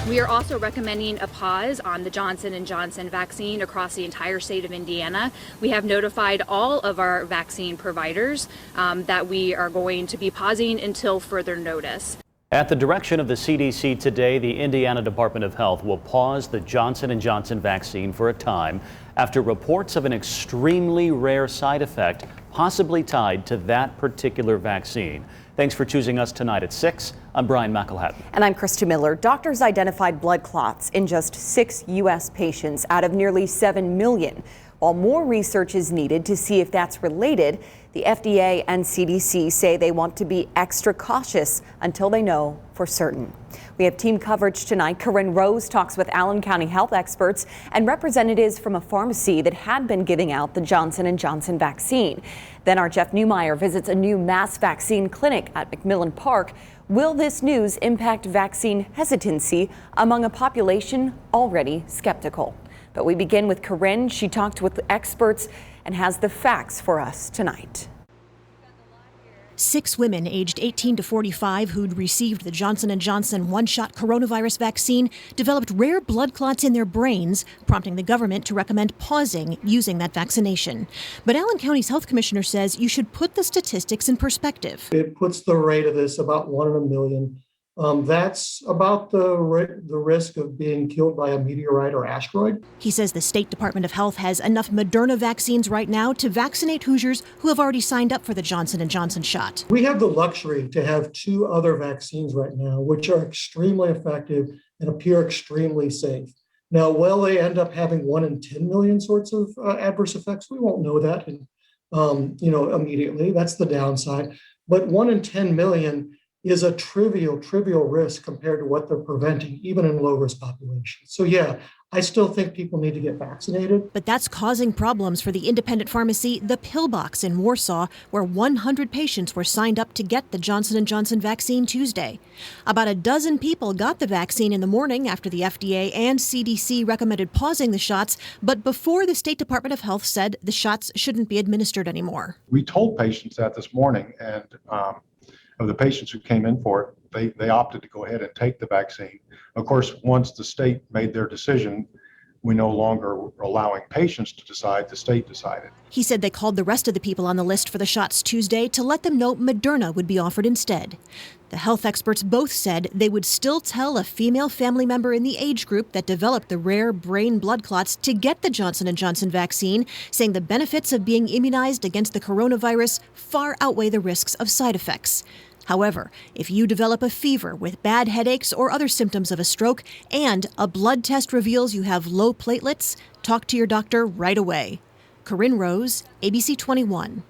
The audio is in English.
We are also recommending a pause on the Johnson & Johnson vaccine across the entire state of Indiana. We have notified all of our vaccine providers that we are going to be pausing until further notice. At the direction of the CDC today, the Indiana Department of Health will pause the Johnson & Johnson vaccine for a time after reports of an extremely rare side effect possibly tied to that particular vaccine. Thanks for choosing us tonight at 6. I'm Brian McElhatton. And I'm Krista Miller. Doctors identified blood clots in just 6 U.S. patients out of nearly 7 million. While more research is needed to see if that's related, the FDA and CDC say they want to be extra cautious until they know for certain. We have team coverage tonight. Corinne Rose talks with Allen County health experts and representatives from a pharmacy that had been giving out the Johnson & Johnson vaccine. Then our Jeff Newmeyer visits a new mass vaccine clinic at McMillan Park. Will this news impact vaccine hesitancy among a population already skeptical? But we begin with Corinne. She talked with experts and has the facts for us tonight. 6 women aged 18 to 45 who'd received the Johnson & Johnson one-shot coronavirus vaccine developed rare blood clots in their brains, prompting the government to recommend pausing using that vaccination. But Allen County's health commissioner says you should put the statistics in perspective. It puts the rate of this about 1 in a million. That's about the risk of being killed by a meteorite or asteroid. He says the State Department of Health has enough Moderna vaccines right now to vaccinate Hoosiers who have already signed up for the Johnson & Johnson shot. We have the luxury to have 2 other vaccines right now, which are extremely effective and appear extremely safe. Now, will they end up having 1 in 10 million sorts of adverse effects? We won't know that, immediately. That's the downside. But 1 in 10 million is a trivial risk compared to what they're preventing, even in low-risk populations. So yeah, I still think people need to get vaccinated. But that's causing problems for the independent pharmacy, The Pillbox in Warsaw, where 100 patients were signed up to get the Johnson & Johnson vaccine Tuesday. About a dozen people got the vaccine in the morning after the FDA and CDC recommended pausing the shots, but before the State Department of Health said the shots shouldn't be administered anymore. We told patients that this morning, and of the patients who came in for it, they opted to go ahead and take the vaccine. Of course, once the state made their decision, we no longer were allowing patients to decide, the state decided. He said they called the rest of the people on the list for the shots Tuesday to let them know Moderna would be offered instead. The health experts both said they would still tell a female family member in the age group that developed the rare brain blood clots to get the Johnson & Johnson vaccine, saying the benefits of being immunized against the coronavirus far outweigh the risks of side effects. However, if you develop a fever with bad headaches or other symptoms of a stroke and a blood test reveals you have low platelets, talk to your doctor right away. Corinne Rose, ABC 21.